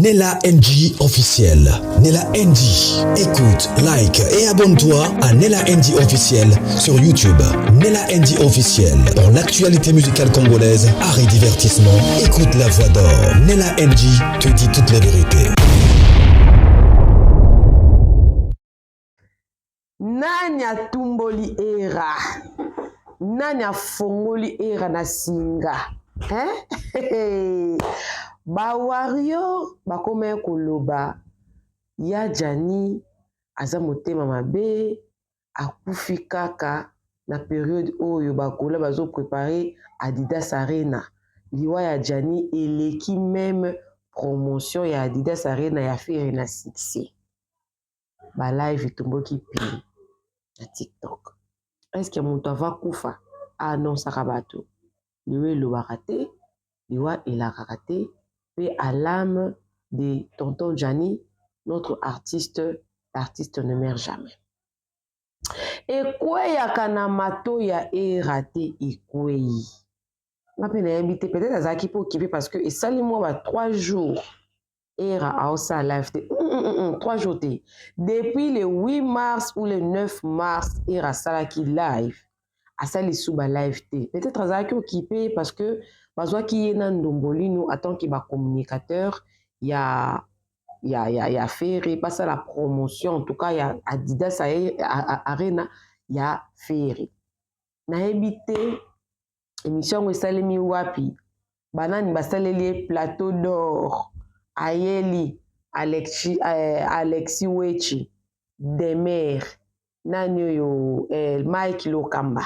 Nella NG officiel. Nella NG. Écoute, like et abonne-toi à Nella NG officiel sur YouTube. Nella NG officiel. Pour l'actualité musicale congolaise, art et divertissement, écoute la voix d'or. Nella NG te dit toute la vérité. Nani atumboli era? Nani afongoli era na singa? Ba wario bakome koloba ya Jani aza motema mabe akufi kaka na période oyo bakola bazo préparer Adidas Arena. Liwa ya Jani eleki même promotion ya Adidas Arena ya faire na succès. Ba live tomboki pili na TikTok. Est-ce que mon va kufa? Ah non, ça rabato. Liwe lo bakate, liwa ila kakate. Puis à l'âme de tonton Jani, notre artiste, l'artiste ne meurt jamais. Et quoi ya kanamato ya erate ikwei. Ma peine invité peut-être à Zaki pour kiffer parce que et ça les mois 3 jours. Era a ça live 3 jours. Depuis le 8 mars ou le 9 mars, era salaki live. A ça les sous live peut-être à Zaki occupé parce que parce qu'il y a un ndombolino attend qu'il va communicateur il y a Ferry pas ça la promotion en tout cas il y a Adidas Arena il y a Ferry na habité émission esalemi wapi banani basaleli plateau d'or ayeli Alexis Wechi Demer nani yo Mike Lokamba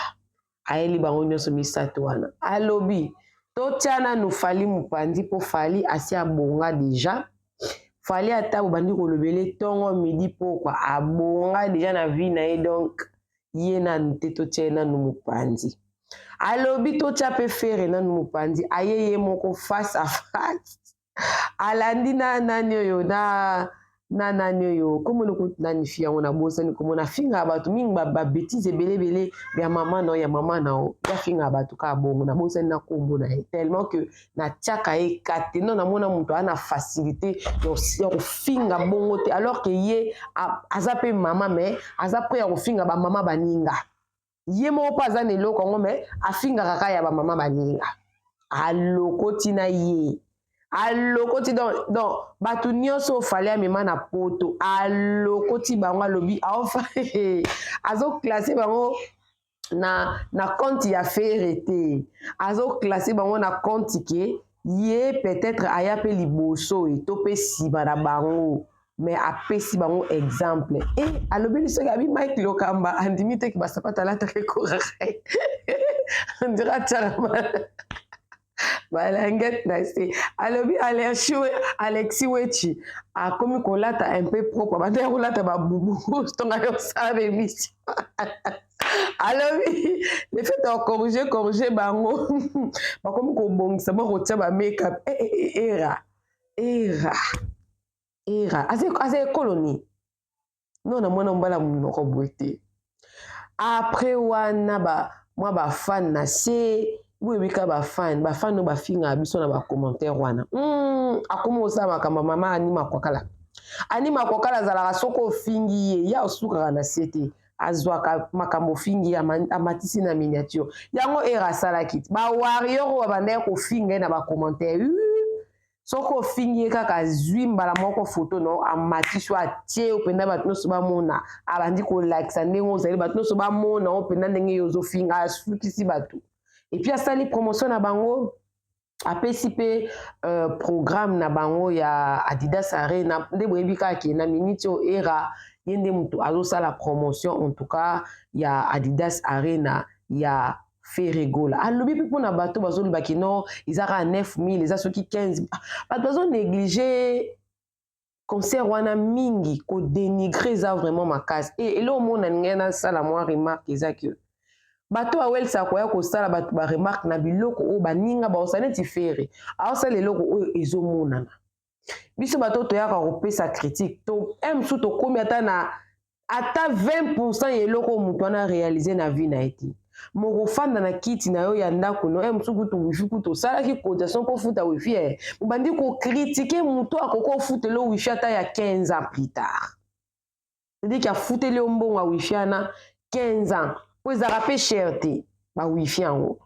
ayeli bango nyonso misato wana alobi totiana nous fali mupandi po fali asi abonga déjà fali ata bandi kolobele tongo midi pokwa abonga déjà na vie na ye donc ye na nte totiana nous mupandi alobi totia pe fere na nous mupandi ayeye moko face à face alandi na nani yo na nani yo comme le coup nani fia on a bossa ni comme on a finga batu mingi ba bêtise belé ya maman na ya finga batu ka bongo na bossa na kombo na tellement que na tiaka e kate non na mona muto ana facilité yo finga bongo te alors que ye azape maman mais azapre ya finga ba maman baninga ye mo pas za ne lokongo mais afinga kaka ya ba maman baninga alokoti na ye alokoti donc batu nyonso fallait amema na poto alokoti bango alobi aofa azo classer bango na compte ya ferete azo classer bango na compte ke ye peut-être aya pe liboso et to pe siba na bango mais apesi bango exemple et alobi liso ya bi Mike Lokamba andimi te ki basapata la te ko rakai on dira tcharama Balanguette nasé. Alobi Alexis Wechi a comme kolata un peu propre. Bande kolata ba boubou. Tonga yo sabe mission. Alobi le fait de corriger bango. Ba comme ko bongisa ba rotia ba make-up. Era. Ase colonie. Non na mona mbala munoko boité. Après wana ba moi ba fan na se oui bika ba fan no ba finga biso na ba commentaire wana akomo osama kama mama anima kokala zala soko fingi ya osuka na sete azwaka makambo fingi amatisi na miniature yango era sala kit ba warrior wa bande ko finga na ba commentaire soko fingi kaka zwimba la moko photo no amatisi atie openda batno so ba mona abandi ko like sa ndengo zali batno so ba mona openda ndenge yozo finga asukisi batu. Et puis, à ça, les promotions na bango, à PCP, programme na bango, ya Adidas Arena, de boebika qui na minitio era, yende mutu, alors ça la promotion, en tout cas, ya Adidas Arena, ya Ferregola. Alors, puis pour na bateau, bazoli bakino, ils ont 9 000, ils ont ceux qui 15 000. Pas besoin de négliger concert wana mingi, ko dénigrer ça vraiment ma case. Et là, au monde, on a ça la moi remarque, ils que bato awel sa koya ko sala bato ba remarque na biloko o baninga ba osane ti fere a osale loko o ezomonana biso bato to yaka kopesa critique to to komi ata 20% ye loko mutu ana réaliser na vie na eti moko fanda na kiti na yo ya ndako no musuku to wifi kuto sala ki cotisation pour futa wifi bandi ko critiquer muto akoko futelo wifi ata ya 15 ans plus tard. C'est-à-dire qu'il a foutu le mbongo à wifi na 15 ans. Pour ça rappelle cherté ba wifi yango.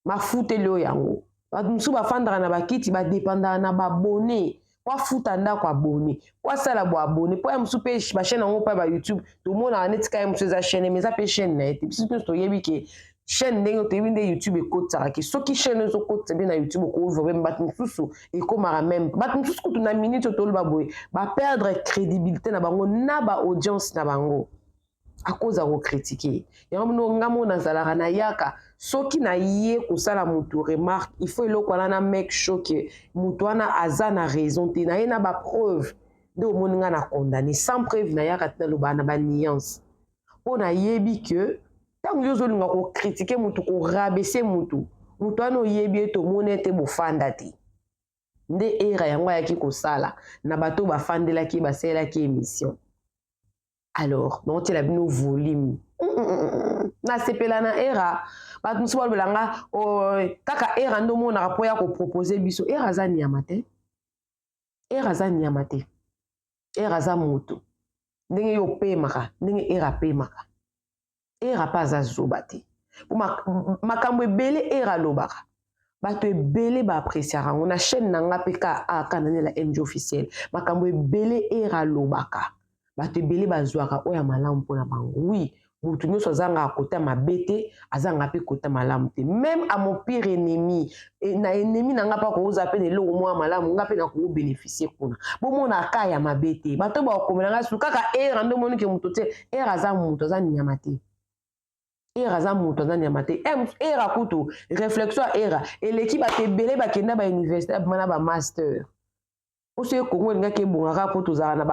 Ma foutu le yango. Ba musu ba fandra na ba kiti ba dépendant na ba abonné. Kwa futa ndako abonné. Kwa sala bo abonné. Pour musu pe ba chaîne yango pa ba YouTube. Tout le monde a netika musu za chaîne mais ça pe chaîne na été. Parce que to yebi ke chaîne ndenge to yebi nde YouTube e kota ki soki chaîne zo kota be na YouTube ko ouvre même bat mususu e komara même bat mususu ko na minute to ba boy ba perdre crédibilité na bango na ba audience na bango à cause de critiquer. Et on ngamo na zalaka na yaka soki na ye ko sala mutu remarque il faut le kwana na make sure que mutu wana aza na raison te na ye na ba preuve de moninga na condamné sans preuve na yaka na lo bana ba nuance on a yebi que tant yo zolinga ko critiquer mutu ko rabaisser mutu wana yebi to monete bo fanda te nde era yango yaki ko sala na bato ba fandela ki ba sela ki émission. Alors, non, tu as un volume. Na sepela na era, ba tumusu ba belanga o kaka era ndo mo na rapport ya ko proposer biso era za niamate. Era za niamate. Era za moto. Ndenge yo pemaka, ndenge era pemaka. Era pa za zobate. Makambo ebele era lobaka. Bato ebele ba appréciera. On a chaîne na nga peka a kanane la NG officielle. Makambo ebele era lobaka. Bato ebele bazwaka oya malamu pona bango. Oui, mutu nyonso azanga akota mabete, azanga pe kota malamu te. Même à mon pire ennemi, na ennemi na nga pa ko oza pe lelo mwa malamu, nga pe na ko bénéficier kuna. Bo mona ka ya mabete. Bato ba komela nga su kaka era ndo moni ke mutu te, era za mutu za nyamate. Era za mutu za nyamate. Era kutu réflexion era eleki bato ebele bakenda ba université bana ba master. Aussi Congo nga ke bongaka po tozala na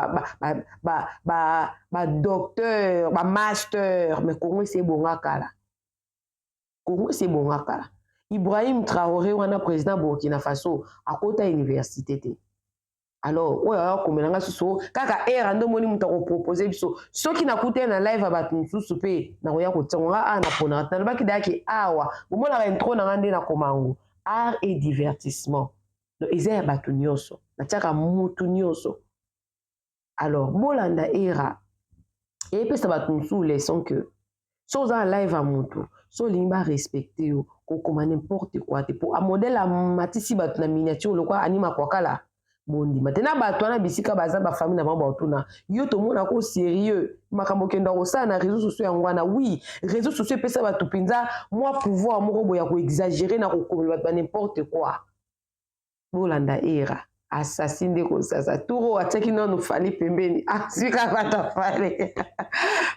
ba docteur ba master mais Congo c'est bongaka la Congo c'est bongaka la Ibrahim Traoré wana président Burkina Faso akota université te alors oya komelanga suso kaka era ndo moni muta ko proposer biso soki na kuté na live ba tunsusu pe na koya ko tsonga ana pona na baki daki awa bomona ba intro na ngande na komango art et divertissement. Donc, ils ont battu nyonso. Na tiaka mutu nyonso. Alors, bolanda era. Et puis, ça va tout sous les sons que. So, en live à mutu. So, limba respecter yo. Comme n'importe quoi. Pour un modèle à matisi bat na miniature, le quoi anima quoi kala. Bondi. Maintenant, batouana bisika baza ba famille na mamba otuna. Yo to mona ko sérieux. Makambo kenda osa na réseaux sociaux yangwana. Oui, réseaux sociaux pesa batu pinza. Moi, pouvoir moro boya ko exagérer na ko comme n'importe quoi. Bolanda era assassin de kosasa turo ataki non fali pembeni asika bata fale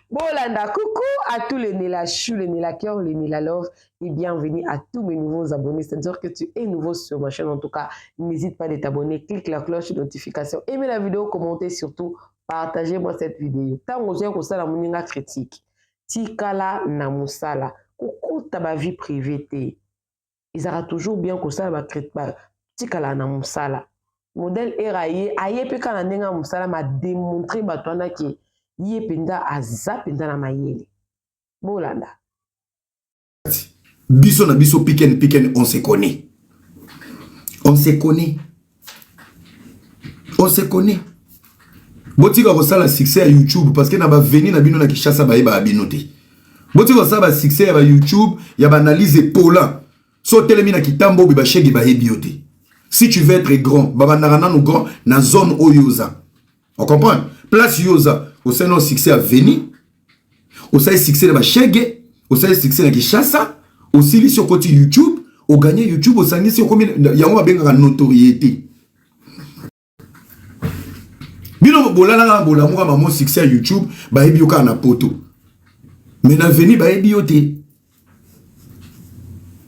Bolanda coucou à tous les Nela chou les Nela cœur les Nela love et bienvenue à tous mes nouveaux abonnés, c'est-à-dire que tu es nouveau sur ma chaîne. En tout cas, n'hésite pas à t'abonner, clique la cloche de notification, aimez la vidéo, commentez surtout, partagez-moi cette vidéo. Tant que j'ai ça la moninga critique tikala na musala kokota ba vie privée te ils aura toujours bien que ça ba tikala na musala modèle eraye aye pe kana ndenga musala ma démontrer batwana ki ye penda aza penda na mayele Bolanda biso na biso piken on se connaît botika ko sala succès à YouTube parce que na ba venir na bino na Kinshasa ba yeba binote botika ko sala succès ya ba YouTube ya ba analyse pola so telemi na kitambo bi ba shegi ba hebiote. Si tu veux être grand, babanarana nous grand na zone oyoza. On comprend? Place yoza, au sein de succès à venir, au sein de succès de Bachege, au sein de succès de Kinshasa, aussi sur côté YouTube, au gagner YouTube, au sein de sur combien il y a une notoriété. Bino bolala bolamura maman succès à YouTube, ba ebioka na poto. Mais na venir ba ebiote.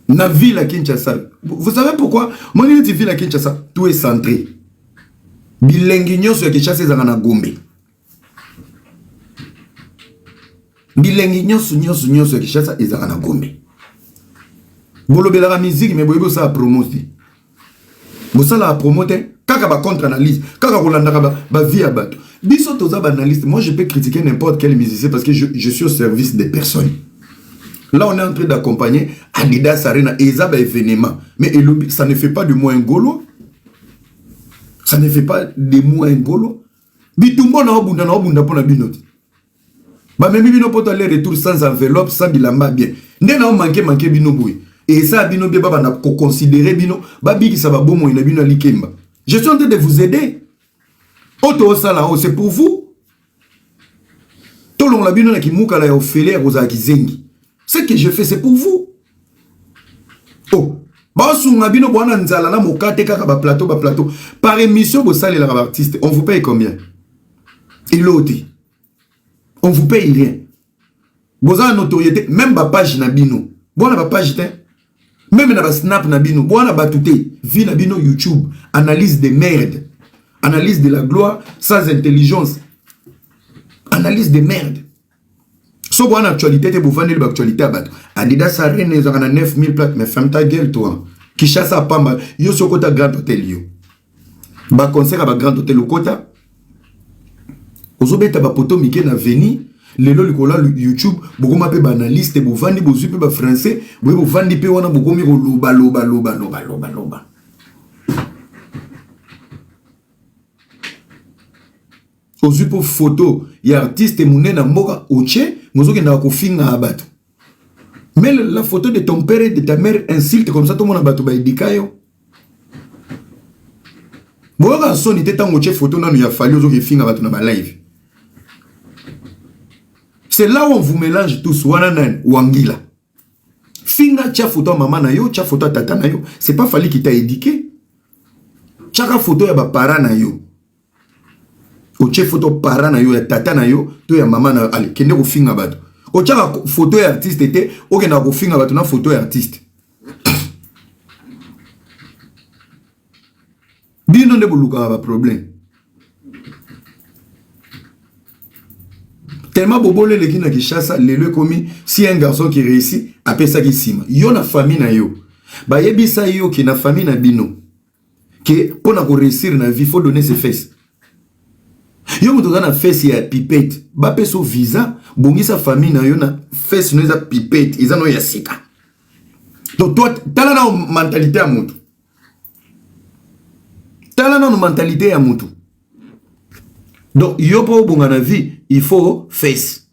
Na ville à Kinshasa. Vous savez pourquoi? Mon ville à Kinshasa, tout est centré. Bilenguignon sur Kinshasa, c'est à Gombe. Bilenguignon sur Kinshasa, c'est à Gombe. Vous avez la musique, mais vous avez ça à promouvoir. Vous avez la promouvoir. Kaka ba contre-analyse. Kaka Rolanda ba vie à bateau. Biso toza ba analyste. Moi, je peux critiquer n'importe quel musicien parce que je suis au service des personnes. Là, on est en train d'accompagner Adidas Arena et ça, événement. Mais ça ne fait pas de moi un golo. Ça ne fait pas de moi un golo. Bitumbo na obunda pona binot. Ba même bino poto aller retour sans enveloppe, sans bilamba bien. Ndé na manqué bino boui. Et ça bino bien baba na considérer bino, ba biki ça va bomo ina bino likemba. Je suis en train de vous aider. Oto sala o c'est pour vous. Tolong la bino na kimuka la ofele roza kizengi. Ce que je fais c'est pour vous. Oh, ba sunga bino bwana nzala na mokate kaka ba plateau. Par émission bo sale la artiste, on vous paye combien? Et l'autre, on vous paye rien. Vous avez une notoriété, même ma page Nabino. Bon, la page, même na snap Nabino. Bon, la batouté, vie Nabino YouTube. Analyse des merdes. Analyse de la gloire sans intelligence. Analyse des merdes. So, bon, actualité, vous vendez l'actualité à battre. Adidas Arena, ils ont 9000 plaques. Mais ferme ta gueule, toi. Qui chasse à Pamba. Yo, sur Kota Grand Hôtel, yo. Ba concert à Grand Hôtel, au Kota. Ozobeta ba poto mike na veni lelo likola YouTube beaucoup mape ba analyste bo vandi bo zupe ba français bo vandi pe wana bo komi ko loba. Ozupo photo ya artiste mouné na mboka oche mozoke na ko finga abato. Mais la photo de ton père et de ta mère insulte comme ça tout le monde abato ba idikayo. Boga soni te tango che photo na ya fali ozoke finga abato na ba live. C'est là où on vous mélange tous. Wananan, Wangila. Finga, tia photo maman na yo, tia photo tata na yo. C'est pas fallu qui t'a éduqué. Chaka photo ya ba para na yo. O tia photo para na yo, ya tata na yo, to ya maman na ali. Kende ko finga bato. O chaka photo ya artiste ete, o kenda ko finga bato na photo ya artiste. Bino ne buluka ba problème. Tellement bobole le kina ki chassa le komi si un garçon qui réussit après ça qui sima yo na famille na yo ba yebisa yo ki na famille na bino que pour na ko réussir na vie faut donner ses fesses yo muto na fesses ya pipette ba peso visa bongisa famille na yo na fesses no za pipette ils no ya sika donc toi tala na mentalité à mutu tala na mentalité ya mutu. Donc, yo pour bon la vie, il faut face.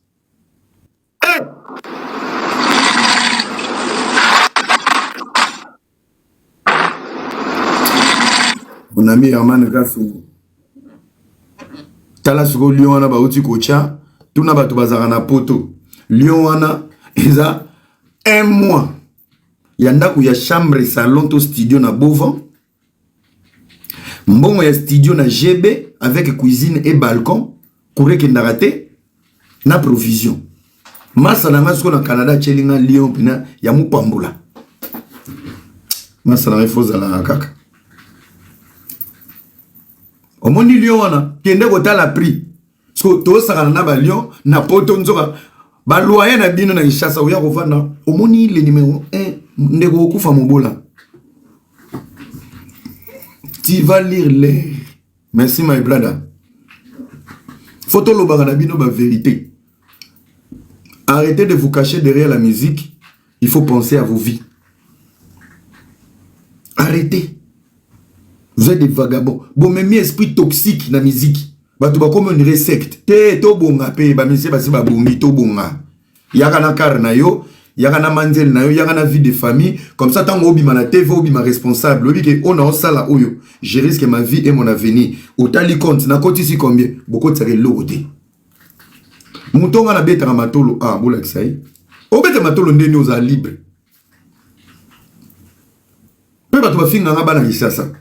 Mon ami Herman Gassou. Tala suko Lyon wana ba uti kocha, tuna ba bazara na poto. Lyon wana eza 1 mois. Yanda ku ya chambre salon to studio na Beauvant. Mbongo ya studio na GB avec cuisine et balcon kure ki ndaraté na provision. Masa na ngasko na Canada chelinga Lyon pina ya mupambula. Masa na refoza la kaka. Omoni Lyon wana kende ko tala prix. So to saka na ba Lyon na poto nzoka ba loyer na bino na Ishasa oya ko vanda. Omoni le numéro 1 ndeko kufa mobola. Tu vas lire les. Merci, my brother. Photo lo baranabino ba vérité. Arrêtez de vous cacher derrière la musique. Il faut penser à vos vies. Arrêtez. Vous êtes des vagabonds. Bon, même esprit toxique dans la musique. Bah, tu vas comme une secte. Te to bonga pe. Bah, mais c'est pas si bah bongi to bonga. Yaka na kar na yo. Yaka na manzel na yo. Yaka na vie de famille. Comme ça, tant obi ma TV, obi ma responsable. Obi ke on a sala oyo. Je risque ma vie et mon avenir. Au tali compte. Na koti si combien? Beaucoup de sere logoté. Moutonga na beta na matolo. Ah, boula kisai. O beta matolo ndeni oza libre. Pe ba tu ba finga nga bana kisasa.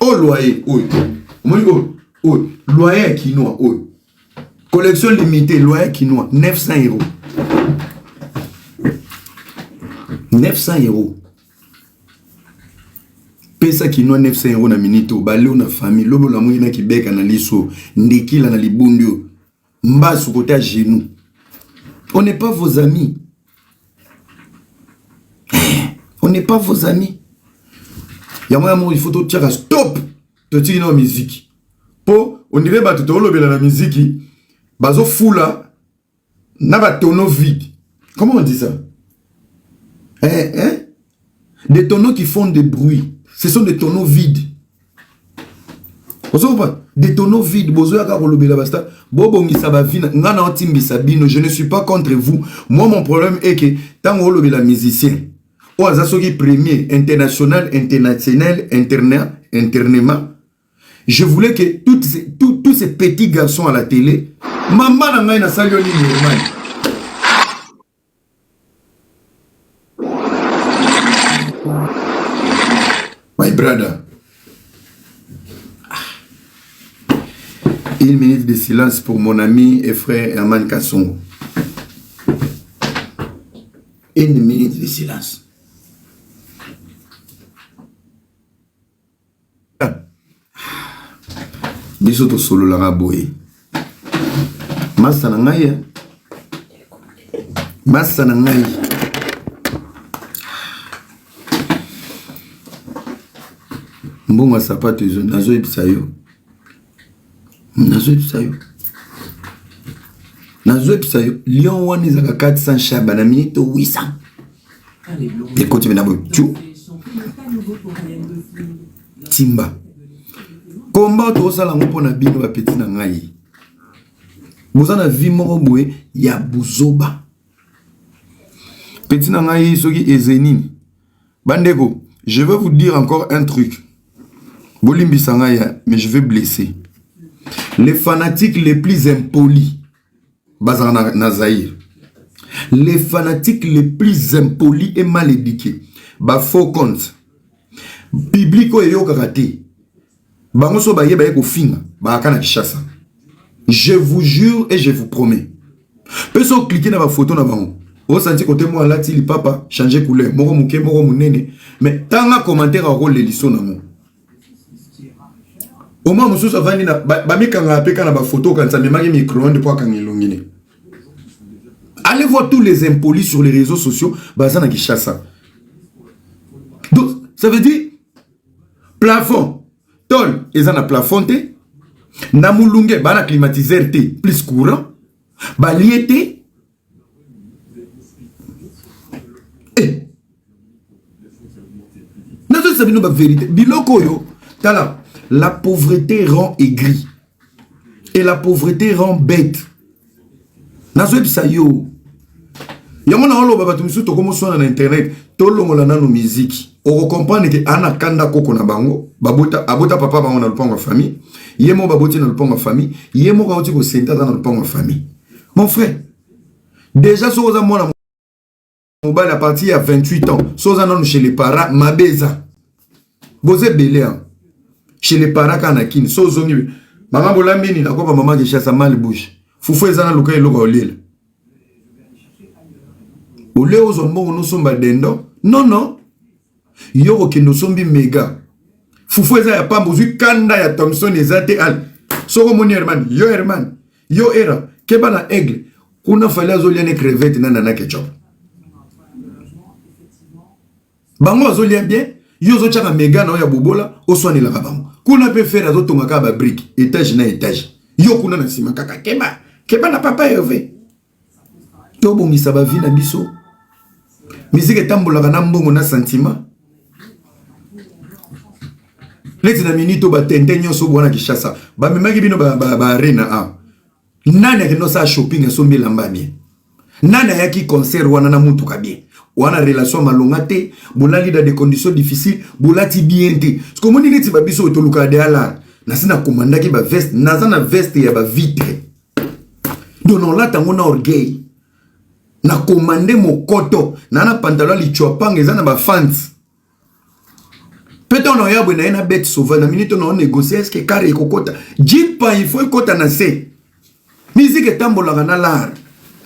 Oh, loyer, oui. Oui. Loyer quinoa, oui. Collection limitée, loyer quinoa, 900 €. 900 €. Pesa quinoa 900 € na minito. Balé na famille. Lobo la mouina ki beka na liso. Ndeki la na libundio. Mba sous côté à genoux. On n'est pas vos amis. On n'est pas vos amis. Il faut tout tirer stop. Tu tires dans la musique. Pour on dirait que tu as la musique. Bazo fula n'a pas tonneau vide. Comment on dit ça? Des tonneaux qui font des bruits. Ce sont des tonneaux vides. Vous savez pas? Des tonneaux vides. Je ne suis pas contre vous. Moi, mon problème est que tant que vous êtes musicien, ou premier, international, internement, je voulais que tous ces petits garçons à la télé, maman n'a pas de my brother. 1 minute de silence pour mon ami et frère Herman Kassongo. 1 minute de silence. Biso to solo la boye. Massa na ngai. Massa na ngai. Mbongo sapato izo nazo ebisa yo. Nazo ebisa yo. Lion one ezaka 400 shaba na minute 800. Écoute bien d'abord. Timba. Combat to sala ngo pona bino ba petit na ngai. Bozana vi moko boye ya buzoba. Petit na ngai soki ezenini. Bandeko, je vais vous dire encore un truc. Bolimbi sangaya, mais je vais blesser. Les fanatiques les plus impolis, bazana na Zaïre. Les fanatiques les plus impolis et mal éduqués, ba faux compte. Biblico et yo karaté. Bangoso ba yeba yeko finga, ba kana kishasa. Je vous jure et je vous promets. Peso cliquer na ba photo na bango. O senti côté moi là ti li papa changer couleur, moko muke moko munene, mais tanga commentaire a rôle liso na mo. Au moins mususu avandi na ba mikanga apeka na ba photo quand ça me maki micro-ondes pour kangilongine. Allez voir tous les impolis sur les réseaux sociaux, bazana kishasa. Donc ça veut dire plafond tol ezana plafond te na mulunge bana climatiseur te plus courant ba liete nazo sabino ba vérité biloko yo tala la pauvreté rend aigri et la pauvreté rend bête nazo ebisa yo yango na olo baba tumisu to komo sona na internet to longola na no musique. On comprend que ana kanda koko na bango babota abota papa bango na lupango famille yemo baboti na lupango famille yemo ka oti ko senta na lupango famille. Mon frère, déjà soza mona mobile à partir à 28 ans soza non chez les parents mabeza boze belé chez les parents kana kin sozo ngi mama bolambini na ko mama ke chasa mal bouche fufu ezana luka eloko olela ole ozombo no somba dendo non Yoko kendo sombi mega. Fufu eza ya pambo zui kanda ya Thompson ezate al. Soko moni Herman, yo Herman, yo era, keba na aigle. Kuna fala zolia ne crevette na nana ketchup. Bango azolia bien, yo zo chaka mega na ya bobola, oswani la bango. Kuna pe faire azo tongaka ba brick, étage na étage. Yo kuna na sima kaka keba na papa yove. Tobo misaba vi na biso. Musique tambola na mbongo na sentiment. Leti na minito ba tente nyoso bwana kishasa. Ba memaki bino ba arena a. Nani akino sa shopping so milamba bien. Nani yaki concert wana na mutu ka bien. Wana relation malongate, bolali da des conditions difficiles, bolati bien te. Parce que moni neti ba biso to luka de ala. Na sina komanda ki ba veste, na veste ya ba vitre. Donon la tango na orgueil. Na commandé mon koto, na pantalon li chopang ezana ba fans. Peut-être on a eu une bête sauvage, na minute on a négocié est-ce que carré kokota. Jipa il faut kota na se. Musique est tambola na l'art.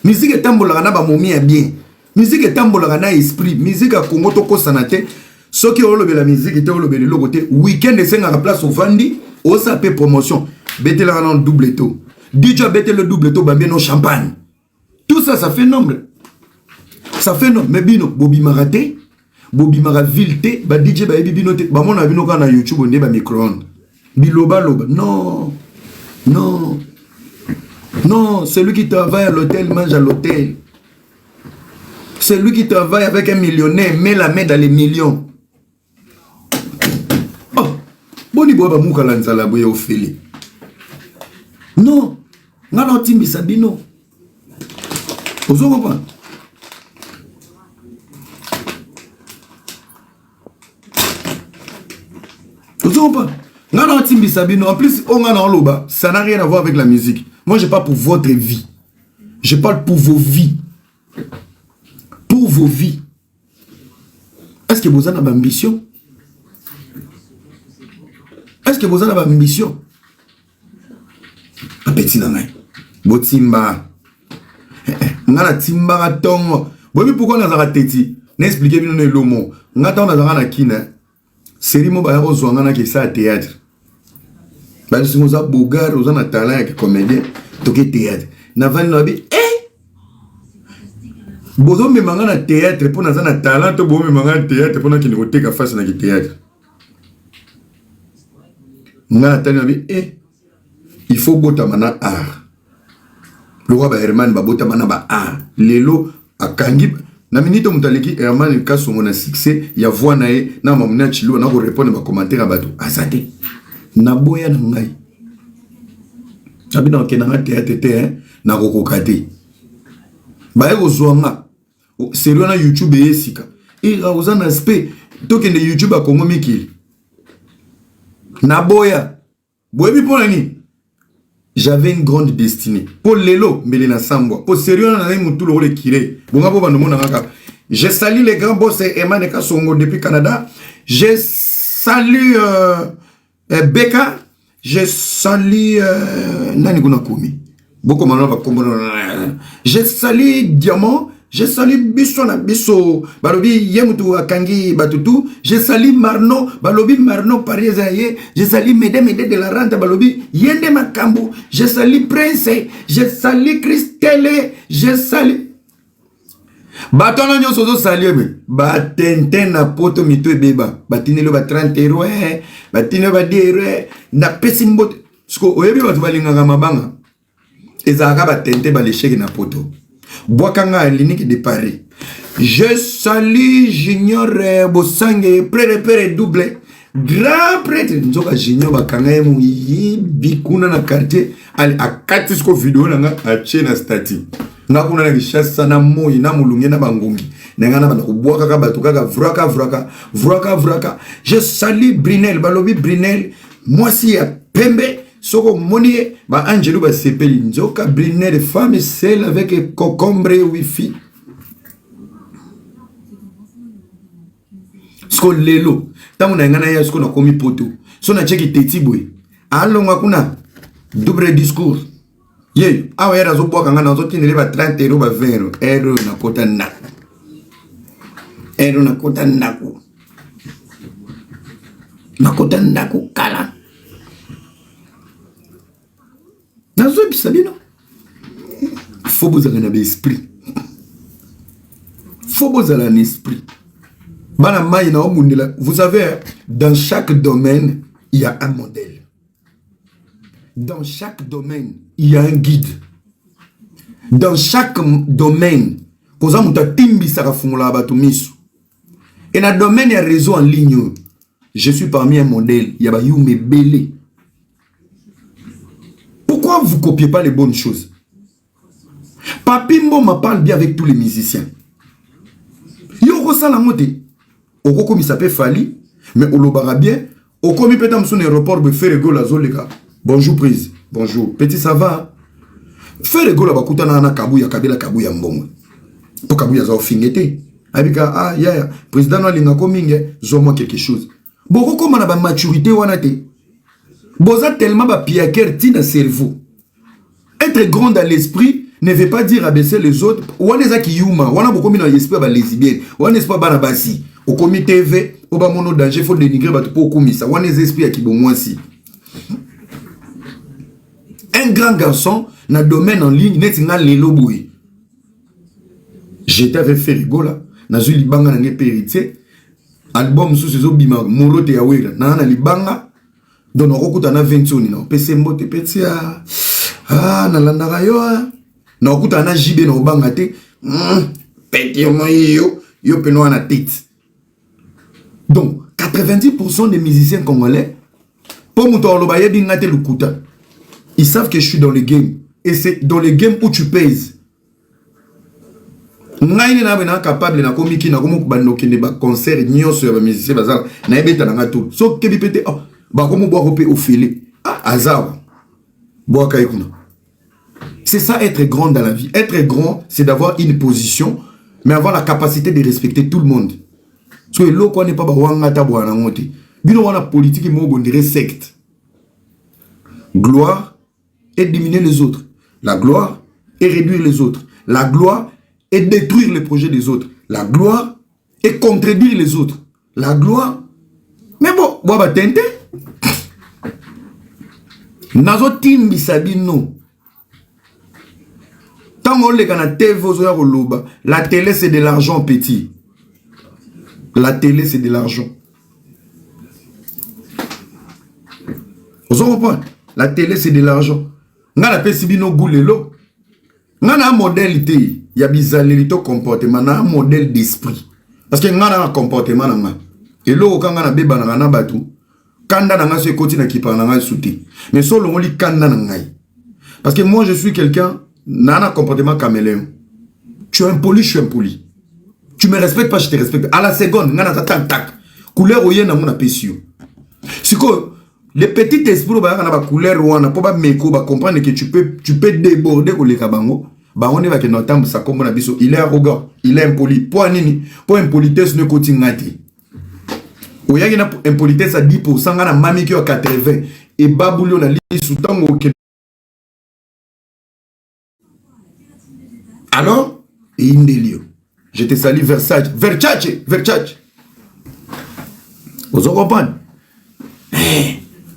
Musique est tambola na ba momia bien. Musique est tambola na esprit. Musique a Congo to ko sanate. Ce qui olobe la musique était olobe le côté week-end c'est à la place au Vandi, au sapé promotion. Bête la en double taux. DJ bête le double taux bambé no champagne. Tout ça ça fait nombre. Ça fait nombre mais bino Bobby Maraté. Bobby Mara Vilte, ba DJ ba ebi bino te, ba mona bino ka na YouTube on ba micro-ondes. Biloba loba. Non. Non, celui qui travaille à l'hôtel mange à l'hôtel. Celui qui travaille avec un millionnaire met la main dans les millions. Oh, boni boba mouka lanzala boye ofeli. Non, ngana timbi sabino. Ozo comprendre? Ozo comprendre? Ngana timbi sabino. En plus, on ngana oloba, ça n'a rien à voir avec la musique. Moi, je parle pour votre vie. Je parle pour vos vies. Pour vos vies. Est-ce que vous avez une ambition? Est-ce que vous avez une ambition? Petit nangai. Botimba. Ngana timba tongo. Bobi pourquoi on a teti? N'expliquez bien le mot. Ngata on a na kina. Série mo ba yako zwanga ki sa théâtre. Ba si mo za bogar, on a talent que comédien, toke théâtre. Na vani na bi bozo me manga na théâtre pour na za na talent to bo me manga na théâtre pour na ki ngoteka face na ki théâtre. Nga tani na bi il faut bota mana art. Le roi ba Herman ba bota mana ba art. Lelo akangi na minito mutaleki Herman kaso mona succès ya voix na e na mamuna chilo na ko répondre ba commentaire bato azate na boya na ngai sabina ke na théâtre te na ko kokate ba e ko zwanga sérieux na YouTube esika e ga uzana aspect toke ne YouTube a Congo mikili na boya boyebi pona ni. J'avais une grande destinée. Pour Lelo, Melina Sambo. Pour sérieux, on a eu tout le rôle kiré. Je salue les grands boss et Emaneka Songo depuis Canada. Je salue Becca. Je salue Nani Gunakoumi. Beaucoup de je salue Diamant. Je salue Bissona Bisso. Balobi Yemutu Akangi Batutu. Je salue Marno. Balobi Marno Parisaye. Je salue Mede de la Rente. Balobi Yende Makambu. Je salue Prince. Je salue Christelle. Je salue. Batona nyo sozo salue me. Batente na poto mito beba. Batinelo ba 30 euros. Batinelo ba 10 euros. Na pesimbo. Sko oyebi batu balinga mabanga. Ezaka batente ba l'échec na poto. Boakanga l'unique de Paris. Je salue Junior Bosangue, prêtre double, grand prêtre. Nzoka Junior Bakanga emu bikuna na quartier. Ali akati sko vidéo nanga ache na stati. Na kuna na kishasa na moyi na mulunge na bangungi. Nanga na boaka ka batuka ka vraka. Je salue Brinel, balobi Brinel. Moi si ya pembe. Soko moni ba Angelo ba sepeli nzoka briner de femme celle avec concombre et wifi. Sko lelo tamu na ngana ya sko na komi poto. So na cheki tetibwe. Alonga kuna double discours. Ye, awa era zo boka ngana zo tinele ba 30 euros ba 20 euros. Euro na kota na. Euro na kota nako. Na kota nako kala. Faut vous avoir un esprit. Faut vous avoir un esprit. Vous savez, dans chaque domaine, il y a un modèle. Dans chaque domaine, il y a un guide. Dans chaque domaine, et dans le domaine, il y a réseau en ligne. Je suis parmi un modèle. Il y a eu mes belés. Pourquoi vous ne copiez pas les bonnes choses? Papimbo me parle bien avec tous les musiciens. Yoko salamote. Oko komi s'appelle Fali, mais olobara bien. Oko mi petam son aéroport be faire rigolo la zone les gars. Bonjour prise. Bonjour. Petit ça va? Faire rigolo ba kutana na kabuya kabila kabuya mbongo. Pour kabuya za ofingete. Abika ah ya président no linga kominge zo moi quelque chose. Boko koma na ba maturité wana te. Boza tellement ba piaker tina cerveau. Être grand dans l'esprit ne veut pas dire abaisser les autres. Wana za ki yuma, wana boko mi na esprit ba lesbienne. Wana esprit ba na basi. Au comité TV, au ba mono danger faut dénigrer ba pour komisa. Wana esprit ya ki bo mwasi. Un grand garçon na domaine en ligne net nga lelo boy. J'étais avec Ferigola, na zu libanga na nge héritier. Album sous ces obima morote ya wera. Na libanga. Donc on recoute na 20 na PC mbote petit Ah, nalandaka yo. Na okuta na jibe na obanga te. Peti yo peno na tête. Donc, 90% des musiciens congolais, pour mon tour, ils savent que je suis dans le game. Et c'est dans le game où tu pèses. Ngai na bena capable na komiki na komo bando kende ba concert nyonso ya ba musicien bazala na ebeta na ngato. So kebi pete ba komo boire au filet. Azar. Boire kaikuna. C'est ça être grand dans la vie. Être grand, c'est d'avoir une position, mais avoir la capacité de respecter tout le monde. Parce que l'eau n'est pas wangata boana monte. Bino wana politique mo gondire secte. Gloire est diminuer les autres. La gloire est réduire les autres. La gloire est détruire les projets des autres. La gloire est contredire les autres. La gloire. Mais bon, boaba tente. Nazo timbi sabino. Tant on les gana TV la télé c'est de l'argent petit. La télé c'est de l'argent. Vous comprenez? La télé c'est de l'argent. Ngana pesibino goulelo. Ngana modèle té. Ya bizalelito comportement na modèle d'esprit. Parce que ngana un comportement nanga. Et lo kanga na beba na batu. Kanda nanga se koti na kipa nanga souté. Mais solo ngoli kanda nanga. Parce que moi je suis quelqu'un nana comportement caméléon. Tu es impoli, je suis impoli. Tu me respectes pas, je te respecte. À la seconde, ngana ta tac tac. Couleur oyen na mon apesio. C'est que les petits esprits ba na ba couleur wana po ba meko ba comprendre que tu peux déborder ko le kabango. Ba on va que notre ça comme na biso, il est arrogant, il est impoli. Pour nini? Pour impolitesse ne koti ngati. Oya na impolitesse à 10% ngana mami ki à 80 et babulio na li soutango ke. Alors, Indelio. Je te salue Versace. Versace. Vous comprenez?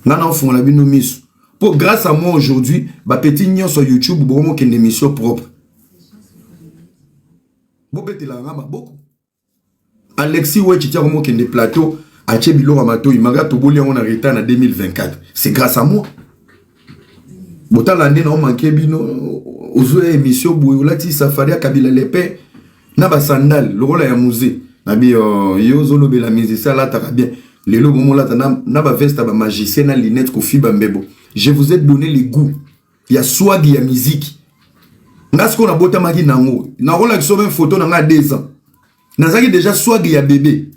Nana font la bino miss. Pour grâce à moi aujourd'hui, ba petit nion sur YouTube, bon une émission propre. Bobete la rama beaucoup. Alexis ouais tu tiens vraiment qu'il des plateaux à Tchebilo Ramato, il m'a toboli on a retard en 2024. C'est grâce à moi. Botan l'année non manqué bino aux émissions boulati safari à Kabila Lepe na ba sandal le rôle ya musée na bi yo zolo be la mise ça là ta bien le lo moment là na ba veste ba magicien na lunette ko fiba mbebo. Je vous ai donné les goûts. Il y a swag, il y a musique. Ngas ko na bota maki nango. Na rola ki so même photo na nga 2 ans. Nazaki déjà swag il y a bébé.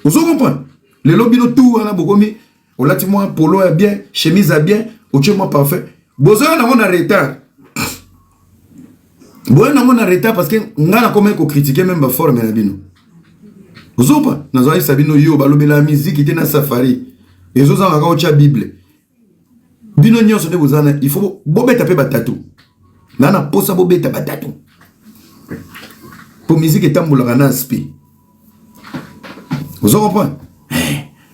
Vous comprenez? Le lobino tout na bokomi. Olati moi polo est bien, chemise est bien, moi parfait. Bozoya na mon retard. Bozoya na mon retard parce que ngana comme ko critiquer même ba forme na bino. Vous comprenez? Nazoya sabino yo balobe la musique était na safari. Et zo za ngaka ocha Bible. Bino nyonso de bozana, il faut bobeta pe batatu. Nana posa bobeta batatu. Pour musique etambola na aspi. Vous comprenez?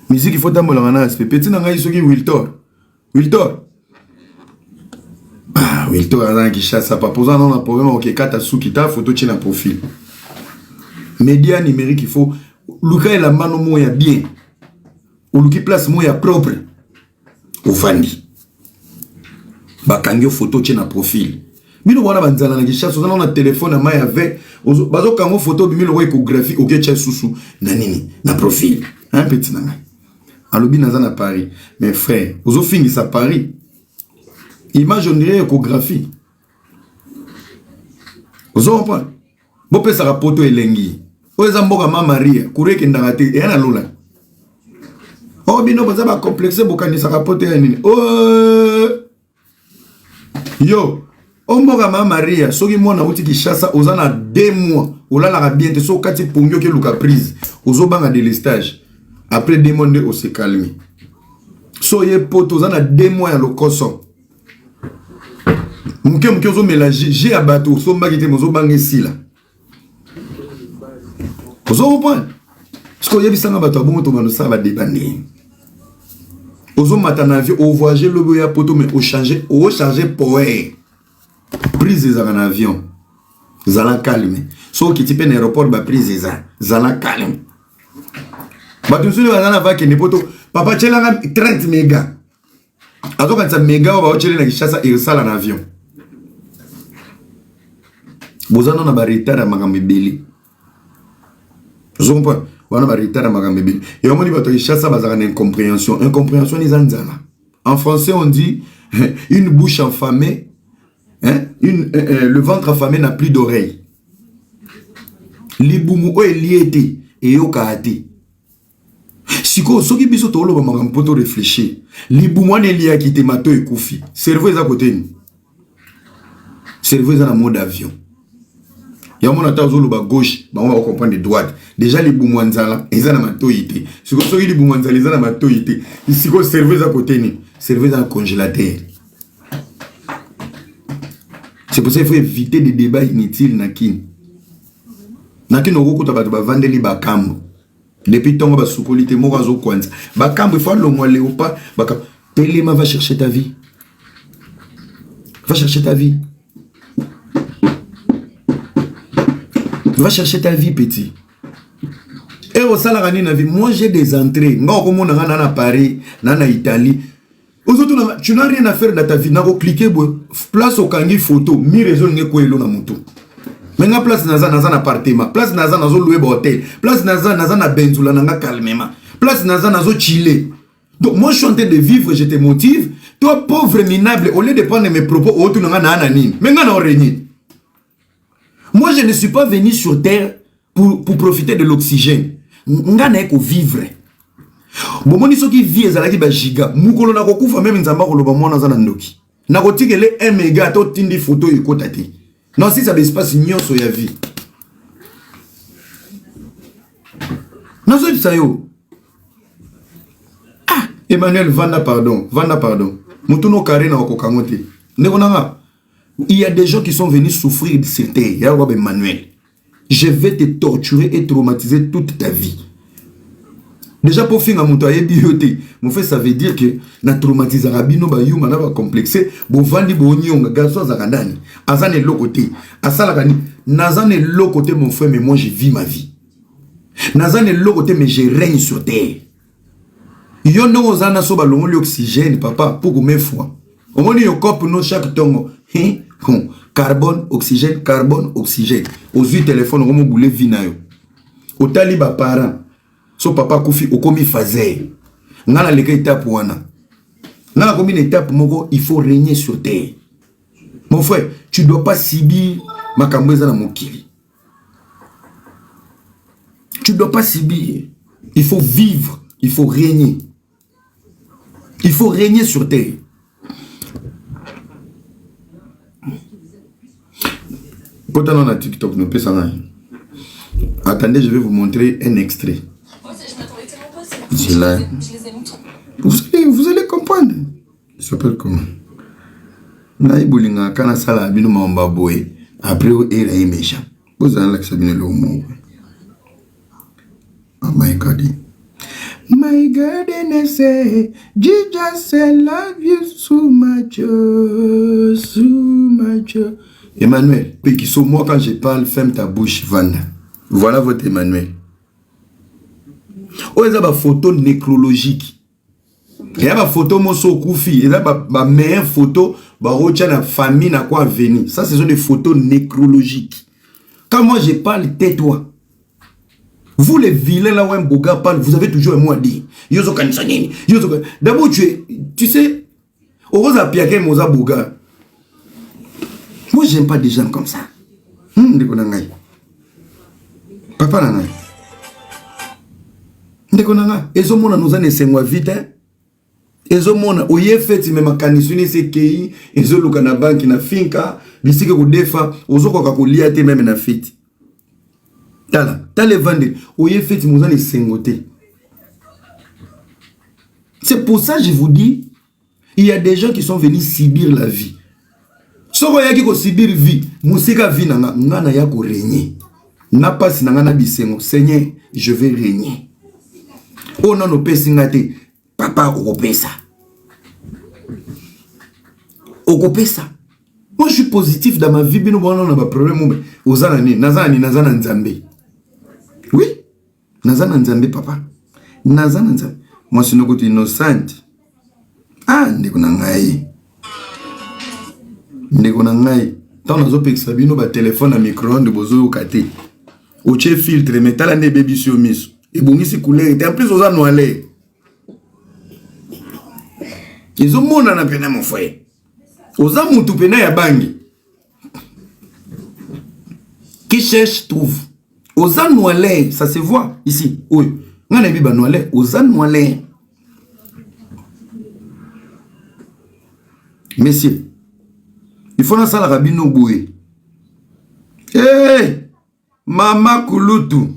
Musique il faut tambola na aspi. Petit na ngai soki Wiltor. Ah, Wiltor a qui chasse ça pas posant dans le problème OK kata sukita photo tient profil. Média numérique il faut Luka la mano moya bien. Ou Luki place moya propre. Au fandi. Bakangi photo tient profil. Bino wana banzala na kisha sozana na téléphone na mai avec bazo kango photo bimilo ko échographie OK tcha susu na nini na profil. Un petit nanga. Alobi naza na Paris. Mes frères, ozo fingi sa Paris. Image on dirait échographie. Ozo comprendre. Bo pesa rapoto elengi. Oza mboka mama Maria, kureke ndangate e na lola. Oh bino baza ba complexe bokanisa rapoto ya nini. Oh yo, omboka mama Maria, soki mwana uti Kishasa ozana 2 mois, olala ka bien te so kati pongyo ke luka prise, ozobanga délestage. Après 2 mois on se calme. So ye poto ozana 2 mois ya lokoso. Muke ozo mélanger, j'ai abato so mbaki te mozo banga sila. Ozo comprendre? Parce que yebisanga bato abongo to bano sa ba débandé. Ozo matana avion, au voyager lobo ya poto mais au charger poé. Prise des en avion. Zala calme. So qui type un aéroport ba prise zala calme. Ba tout sur bazana va que ne poto papa tchelanga 30 mégas. Azo quand ça méga va ochele na Kinshasa et ça en avion. Bozana na ba retard à makambe belé. Vous comprenez? On a ba retard à makambe belé. Et on dit ba to Kinshasa bazaka na incompréhension. Incompréhension les anzana. En français on dit une bouche affamée, hein? Le ventre affamé n'a plus d'oreilles. Libumu o eliete et yo kaate. Siko soki biso to lo ba makambe poto réfléchir. Libumu ne lia kite mato e kufi. Cerveau eza côté ni. Cerveau eza na mode avion. Il y a mon attention à gauche, on va comprendre de droite. Déjà les boumouanzala, ils ont ma toïté. Si vous avez les boumouanzala, ils ont ma toïté. Ici, vous servez à côté, servez dans le congélateur. C'est pour ça qu'il faut éviter des débats inutiles. Nakin au coup, tu vas vendre les bakambo. Depuis ton va soukolité, moi, au coin. Bakambo, il faut le moelle ou pas. Téléma va chercher ta vie. Va chercher ta vie. Va chercher ta vie, petit. Et au salaire na vie, moi j'ai des entrées. Moi, comme on a à Paris, à Italie. Tu n'as rien à faire dans ta vie. N'a cliquer place au kangi photo. Mi raison n'est quoi na moto. Maintenant place naza na appartement. Place naza na zo louer hôtel. Place naza na benzula nanga calmement. Place naza na zo chiller. Donc moi je suis en train de vivre, je te motive. Toi pauvre minable, au lieu de prendre mes propos, au tu n'as na ananine. Mais nga na régner. Moi, je ne suis pas venu sur Terre pour profiter de l'oxygène. Nga na eko vivre. Bon, moni soki vie ezalaki ba giga. Mukolo na kokufa même nzamba koloba mwana za na ndoki. Na kotikele 1 méga to tindi photo ekota te. Non, si ça espace nyonso ya vie. Non, c'est ça yo. Ah, Emmanuel Vanda pardon. Mutuno kare na kokangote. Nekonanga. Il y a des gens qui sont venus souffrir de cette terre. Il y a Emmanuel. Je vais te torturer et traumatiser toute ta vie. Déjà pour finir mon toyer bioté, mon fait ça veut dire que na traumatiser rabino ba yuma na ba complexé, bo vandi bo nyonga garçon zakandani. Azane lokoté, asala kani, nazane lokoté mon frère mais moi je vis ma vie. Nazane lokoté mais je règne sur terre. Yo no ozana so ba longo l'oxygène papa pour combien fois. Au moins yo cop no chaque tongo. Carbone, oxygène, carbone, oxygène. Aux 8 téléphones, on boule vinayo. Au taliba parent. So papa koufi, au komi fazer. Nana leke étape wana. Nana komi étape moko, il faut régner sur terre. Mon frère, tu dois pas subir ma kambeza na mokili. Tu dois pas subir. Il faut vivre, il faut régner. Il faut régner sur terre. Pourtant, on a TikTok, nous peut attendez, je vais vous montrer un extrait. Je les ai mis. Vous allez comprendre. Il s'appelle comment? Naïboulinga, quand on a sala, bino mamba boy. Après, il est méchant. Vous allez l'accepter le mot. Oh my God. My goodness, Jesus, I love you so much, so much. Emmanuel, moi quand je parle, ferme ta bouche, Vanda. Voilà votre Emmanuel. Oh, il y a des photos nécrologiques. Il y a des photos de Koufi. Il y a des meilleures photos de la famille na quoi venir. Ça, ce sont des photos nécrologiques. Quand moi je parle, tais-toi. Vous les vilains là où un boga parle, vous avez toujours un mot à dire. D'abord, tu sais, au piaké moza boga. Moi, j'aime pas des gens comme ça. Papa nana. Ndekonanga. Ezo mona nous en esengwa vite. Ezo mona oye feti me makanisuni se kei. Ezo luka na banki na finka. Bisike kudefa. Ozo kwa kulia te même na feti. Tala. Tale vende. Oye feti nous en esengote. C'est pour ça que je vous dis, il y a des gens qui sont venus subir la vie. Soko yaki ko subir vie, musika vie nanga ngana ya ko régner. Na pas nanga na bisengo, Seigneur, je vais régner. Oh non no pesingate, papa okopesa. Okopesa. Moi je suis positif dans ma vie, bino bona na ba problème ozana ni, nazana nzambe. Oui, nazana nzambe papa. Nazana nzambe. Moi je suis innocent. Ah, ndeko na ngai. Ndeko na ngai. Tant nazo pekisa bino ba téléphone à micro-ondes bozo kate. Oche filtre metala ne baby sur miso. Et bongisi couleur et en plus oza noalé. Ils ont mon na pena mon frère. Oza mutu pena ya bangi. Qui cherche trouve. Oza noalé, ça se voit ici. Oui. Ngana biba noalé, oza noalé. Messieurs, il faut na sala rabino boué. Hey, Mama Kulutu.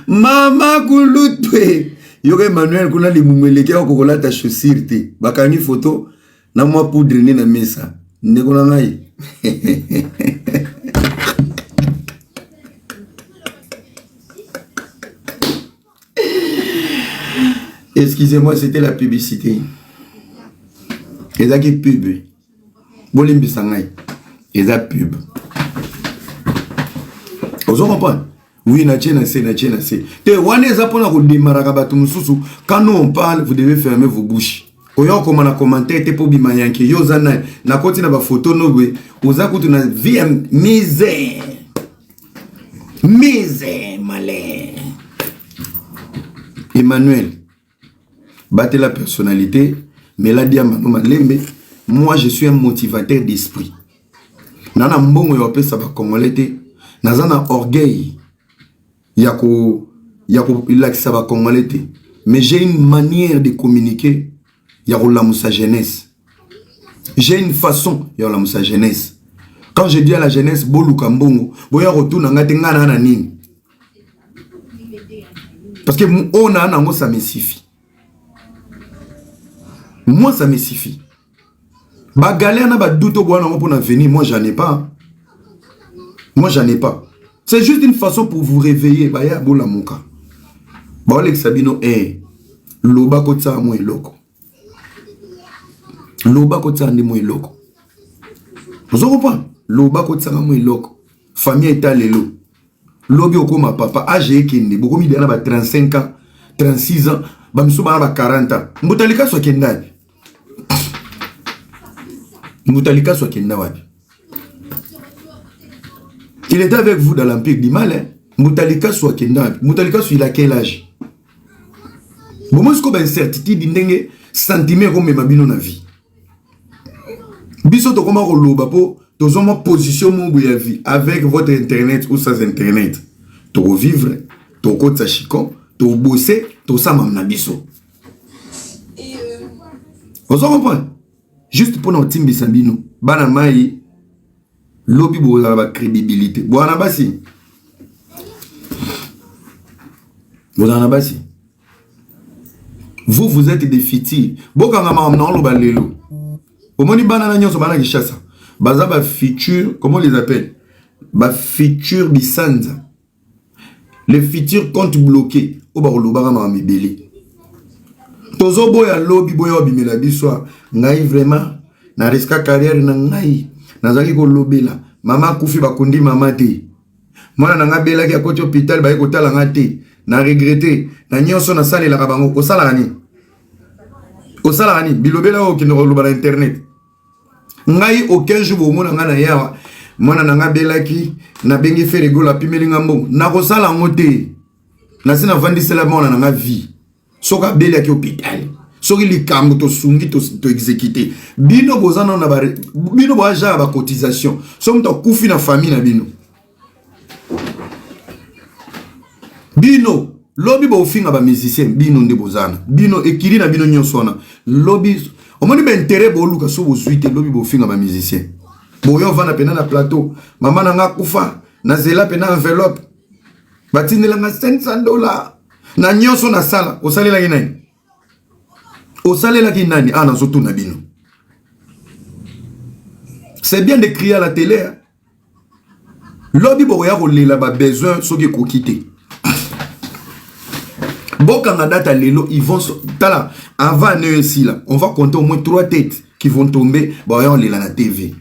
Mama Kulutu. Yoke Emmanuel kuna limumeleke ko kola ta chaussure te. Bakangi photo na moi poudre ni na mesa. Ndeko na ngai. Excusez-moi, c'était la publicité. Ezaki pub. Bolimbi sangai. Eza pub. Vous comprenez? Oui, na tchena c'est. Te wane eza pona ko demaraka batu mususu. Quand nous on parle, vous devez fermer vos bouches. Oyo koma na commentaire te po bima yanke yo zana na koti na ba photo no we. Oza kutu na vie misère. Misère malin. Emmanuel. Battez la personnalité. Mais là, moi, je suis un motivateur d'esprit. Nana mbongo yope sa ba congolais. Nazana orgueil. Yako ilak sa ba congolais. Mais j'ai une manière de communiquer. Yako la moussa jeunesse. J'ai une façon yako la moussa jeunesse. Quand je dis à la jeunesse, bolu kambongo, boya retourne ngate ngana na nini. Parce que on a un ça me suffit. Moi, ça me suffit. Ba galère na ba douto boana pour venir, moi j'en ai pas. Moi j'en ai pas. C'est juste une façon pour vous réveiller. Ba ya bola muka. Ba Alex Sabino loba kotsa mo eloko. Loba kotsa ndi mo eloko. Vous comprenez? Loba kotsa mo eloko. Famille est lelo. Lobi okoma papa âge ekende boko mi dana ba 35 ans, 36 ans, ba misuba ba 40 ans. Mbutalika so kendani. Moutalika soit kenda wapi. Il était avec vous dans l'Empire du Mal. Hein? Moutalika soit kenda wapi. Moutalika soit il a quel âge? Bon, moi, c'est une incertitude d'indenge sentiment comme mabino na vie. Biso to comment roloba po to zoma position mo ya vie avec votre internet ou sans internet. To vivre, to kotsa chiko, to bosser, to sama na biso. Vous comprenez? Juste pour notre team Bissambino, bana mai lobby boza ba crédibilité. Bwana basi. Bwana basi. Vous êtes des fiti. Bokanga ma na lo balelo. Omoni bana na nyonso bana kishasa. Baza ba feature, comment on les appelle? Ba feature bisanza. Les features compte bloqué. O ba lo ba ma mibeli. Tozo boya lobby boya obimela biswa. Ngai vraiment na risque carrière na ngai nazaki ko lobela mama kufi bakundi mama te mwana na ngabela ki akoti hôpital ba ekotala ngate na regretter na nyonso na salela ka bango osala ni bilobela o kino loba na internet ngai aucun jour bo mona ngana yawa mwana na ngabela ki na bengi fere gola pimeli ngambo na kosala ngote na sina vandisela mona na nga vie soka bela ki hôpital. Soki likambo to sungi to exécuter. Bino bozana na ba bino boaja ba cotisation. Somme to kufi na famille na bino. Bino lobby bo finga ba musicien bino nde bozana. Bino ekiri na bino nyosona. Lobby omoni ba intérêt bo luka so bo suite lobby bo finga ba musicien. Boyo vana pena na plateau. Mama na nga kufa na zela pena enveloppe. Batinela nga $500. Na nyoso na sala osalela kinani. Osalela kinani ana soto na bino. C'est bien de crier à la télé. Hein? Lobby boya kolela ba besoin soki ko quitter. Bokanga data lelo ils vont tala avant ici là, on va compter au moins 3 têtes qui vont tomber boya lela na TV.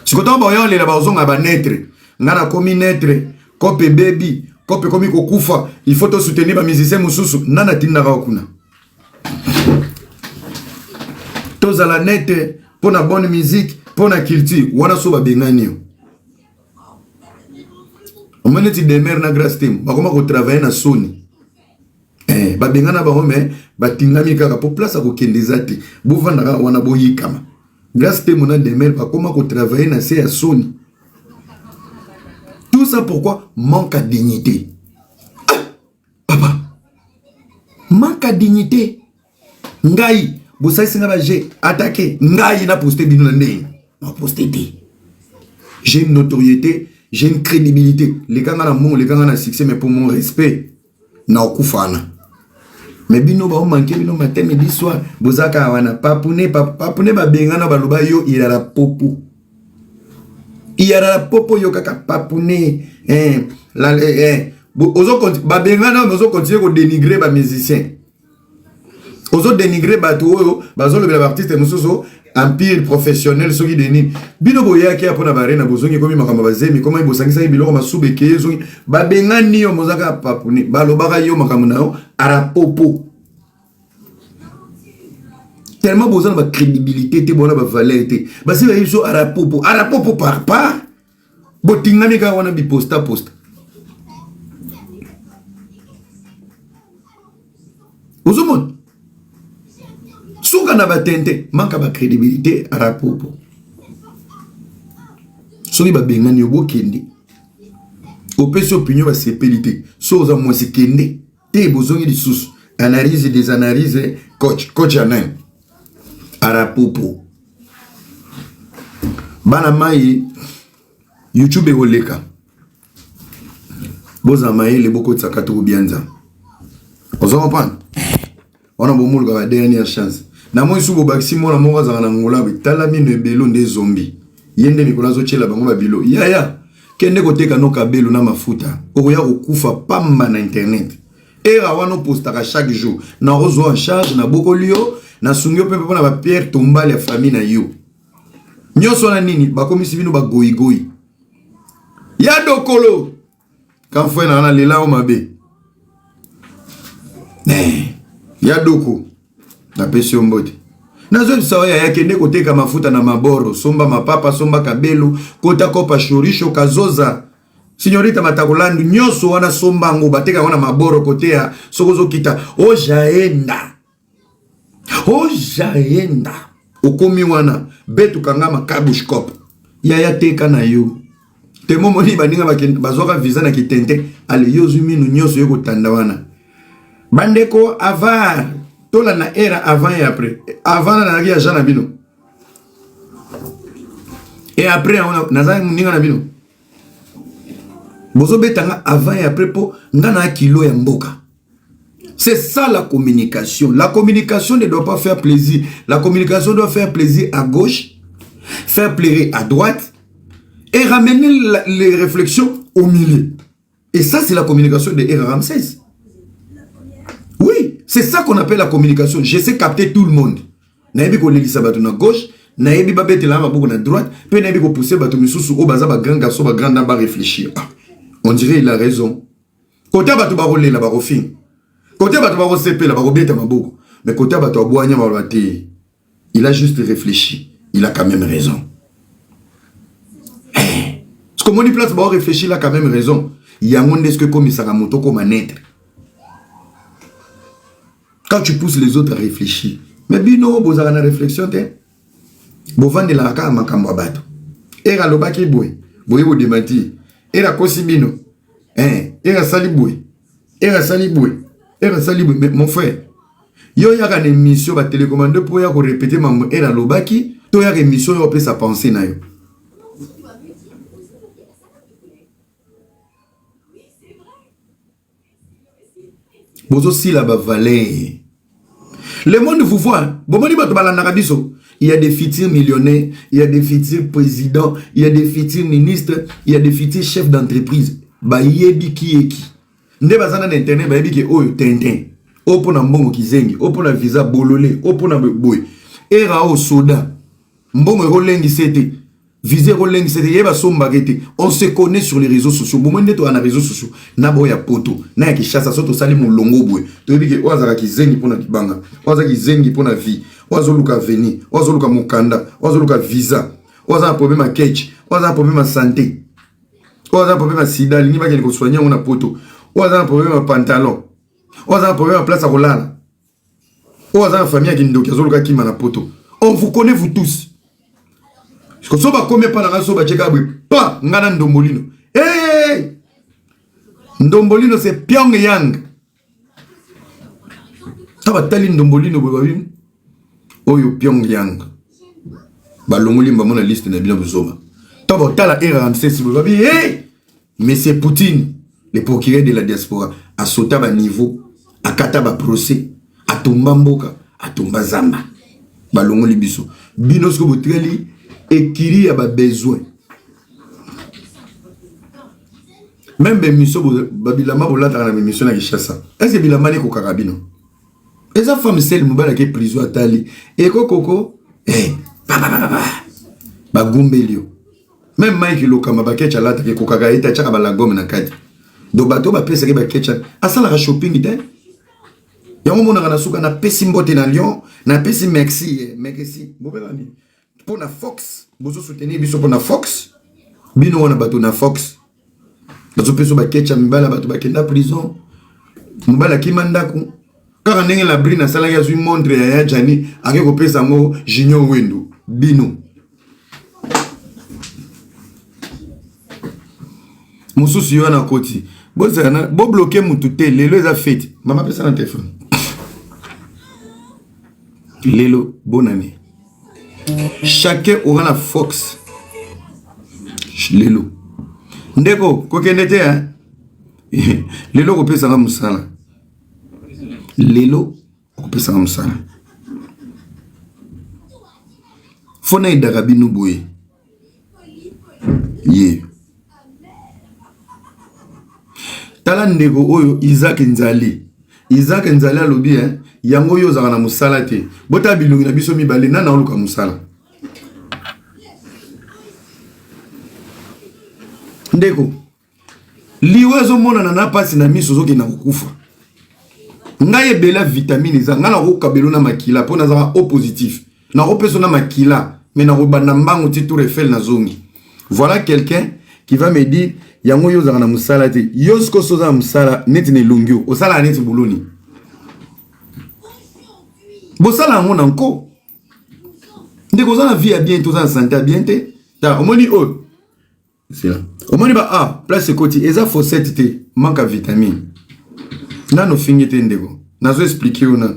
Si quand boya lela ba zonga ba netre, ngana komi netre, kope baby, kope komi kokufa, il faut te soutenir ba musicien mususu nana tinda kuna. tozala net pour la bonne musique, pour la culture, wana so babengani. On m'a dit demeure na grâce team, ba comment ko travailler na Sony. Babengana ba home ba tingami kaka pour place ko kendezati. Bo vanda wana boyikama. Grâce team na demeure ba comment ko travailler na c'est à Sony. Tout ça pourquoi? Manque de dignité. Papa. Manque de dignité. Ngai Boussai Singaba, j'ai attaqué. Ngai n'a posté bino nandé. N'a posté té. J'ai une notoriété, j'ai une crédibilité. Les gars ont mon, les gars ont succès, mais pour mon respect, n'a koufana. Mais bino ba manqué bino matin midi soir. Bozaka wana papune ba bengana ba loba yo il a la popo. Il y a la popo yo kaka papune ozo ba bengana ozo continuer ko dénigrer ba musicien. Ozo dénigrer bato oyo bazo le artiste mususu empire professionnel soki deni bino boya ki apona barena bozongi komi makamba bazemi koma ibosangisa biloko masube ke zongi ba bengani yo mozaka papune balobaka yo makambo na yo ara popo tellement besoin de crédibilité te bona ba valeur te basi ba yiso ara popo par pas botingami ka wana bi posta Ozomon Souka na batente, manque ba crédibilité à rapopo. Soki ba bengani yo bokende. Opesi opinion ba sepelité. Soza mo sekende. Te bozongi lisusu. Analyse des analyses coach anan. À rapopo. Bana mai YouTube oleka. Boza mai le boko tsakatu bianza. Ozo comprendre? On a beaucoup de dernière chance. Na moi sous bobaxi moi na moi za na ngola bitala mino belo nde zombie. Yende mikolo zo chela bango babilo. Ya. Kende koteka no kabelo na mafuta. Okoya kokufa pamba na internet. Era wana postaka chaque jour. Na rozo en charge na bokolio na sungyo pepe na ba Pierre Tombale ya famille na yo. Nyoso na nini bakomisi bino ba goigoi. Ya dokolo. Quand foi na lela o mabe. Ya doko na pesi ombote nazo sawa ya kende koteka mafuta na maboro somba mapapa somba kabelo kota kopa shorisho kazoza signorita matakolandu nyoso wana somba ngo bateka wana maboro kotea sokozo kita ojaenda okomi wana betu kangama kabushkop ya teka na yo temo moni baninga bazoka visa na kitente ale yozuminu nyoso yoko tanda wana bandeko avant tola na era avant et après avant na nagi ya jana bino et après on naza ninga na bino bozo betanga avant et après po ngana kilo ya mboka. C'est ça la communication ne doit pas faire plaisir, la communication doit faire plaisir à gauche, faire plaisir à droite et ramener les réflexions au milieu. Et ça c'est la communication de Era Ramsès. Oui, c'est ça qu'on appelle la communication. Je sais capter tout le monde. Naebi ko lelisa bato na gauche, naebi ba betela maboko na droite, pe naebi ko pousser bato misusu o baza ba grand garçon ba grand dame ba réfléchir. On dirait il a raison. Côté bato ba rolela ba rofin. Côté bato ba rosepe la ba robeta maboko. Mais côté bato aboanya ba baté. Il a juste réfléchi. Il a quand même raison. Ce que mon place ba réfléchir, il a quand même raison. Il y a un est-ce que comme ça moto comme manette. Quand tu pousses les autres à réfléchir. Mais bino, vous avez une réflexion, vous vendez la carte à makambo bato. Era lobaki boy, boy vous démentir. Era kosi bino. Era sali boy. Mais mon frère, yo y a une émission ba télécommande pour ya ko répéter maman era lobaki, to ya émission yo peut sa pensée na yo. Vous aussi la valeur. Le monde vous voit. Il y a des futurs millionnaires, il y a des futurs présidents, il y a des futurs ministres, il y a des futurs chefs d'entreprise. Ba yebi ki eki. Nde bazana na internet ba yebi ki oyo tintin. Opo na mbongo kizengi, opo na visa bololé, opo na boy. Era o soda. Mbongo rolengi sete. Viser Rolling, on se connaît sur les réseaux sociaux. Bon, on est dans les réseaux sociaux. Naboya poto, na ki chassa soto sali mon longo boy. Tu dis que oazara ki zengi pona kibanga, oazara ki zengi pona vie, oazara luka veni, oazara luka mukanda, oazara luka visa, oazara problème à catch, oazara problème à santé, oazara problème à sida, ni ba ko soigner on a poto, oazara problème à pantalon, oazara problème à place à rolala, oazara famille qui ndoki oazara luka ki mana poto. On vous connaît vous tous. Parce que si on ne pas ngana Ndombolino. Hey! Ndombolino c'est Pyongyang. Ça va tali Ndombolino bobabim. Oyo Pyongyang. Balongoli mbamona liste na bien bozoma. Ça va tala R46 bobabim. Hey! Monsieur Poutine, le procureur de la diaspora, a sauté à niveau, a kata ba procès, a tomba mboka, a tomba zamba. Balongoli biso. Binosko botreli et qui a besoin. Même les missions, Babilama, vous l'avez dans la mission à Kishasa. Est-ce que Bilama n'est qu'au carabino? Et sa femme, c'est le mobile qui est prison à Tali. Et Coco, Bagumbelio. Même Mike Lokama, Bakecha, là, qui est Kokagaïta, Chakaba la gomme na kadi. Do bateau, Bapesa, Bakecha. À ça, la shopping, il y a un moment où on a souka na Pessimbote na Lyon, na Pessim Merci, Merci. Pour la Fox, vous soutenez biso pour la Fox. Bino on a bateau na Fox. Bateau peso ba ketcha mbala bateau ba kenda prison. Mbala kimandaku. Car ndenge la brina sala ya zui montre ya jani akeko pesa ngo junior wendo. Bino. Mususu yo na koti. Bozana bo bloquer mutute lelo za fête. Mama pesa na téléphone. Lelo bonne année. Chacun aura la Fox. Lelo. Ndeko, kokendete hein. Lelo ko pesa nga musala. Lelo ko pesa nga musala. Fona idarabi nuboye. Ye. Tala ndeko oyo Isaac Nzali. Isaac Nzali alobi hein. Yango yo zaka na musala te. Bota bilungi na biso mibale na oluka musala. Ndeko. Liwezo mona na pasi na miso zoki na kukufa. Ngaye bela vitamine za ngala ko kabelo na makila pona za O positif. Na ko peso na makila mais na ko banda mbango ti tour Eiffel na zongi. Voilà quelqu'un qui va me dire yango yo zaka na musala te. Yo sko soza musala neti ne lungyo. Osala neti buloni. Bosala ngona nko. Ndeko za na vie à bien tout ça santé à bien te. Ta omoni o. C'est là. Omoni ba a place côté eza fossette te manque à vitamine. Na no fingi te ndeko. Nazo expliquer ona.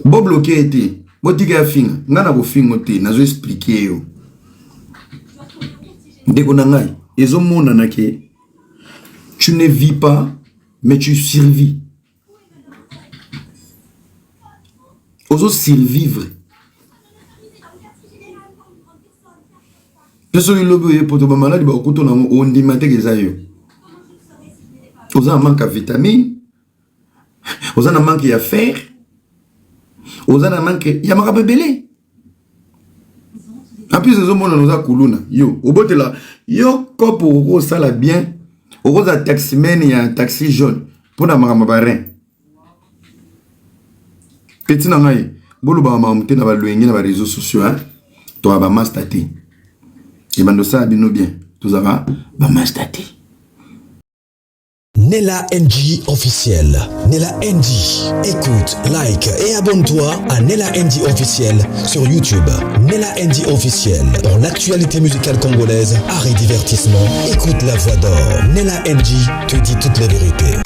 Bo bloquer te. Bo diga ya finga. Ngana bo fingo te nazo expliquer yo. Ndeko na ngai ezo mona na ke tu ne vis pas mais tu survis. Oso survivre. Peso ilobo ye poto ba maladi ba okuto na ondi mate kezayo. Oza manque à vitamine. Oza na manque ya fer. Oza na manque ya makabebele. En plus ezo mona noza kuluna. Yo, obotela yo kopo oko sala bien. Oko za taximen ya taxi jaune pour na makamba barin. Petit na ngai bolu ba mamute na ba loyengi na ba réseaux sociaux hein to ba mastaté et bando ça bino bien tous ava ba mastaté. Nella NG officiel. Nella NG. Écoute, like et abonne-toi à Nella NG officiel sur YouTube. Nella NG officiel. Pour l'actualité musicale congolaise, art et divertissement, écoute la voix d'or. Nella NG te dit toutes les vérités.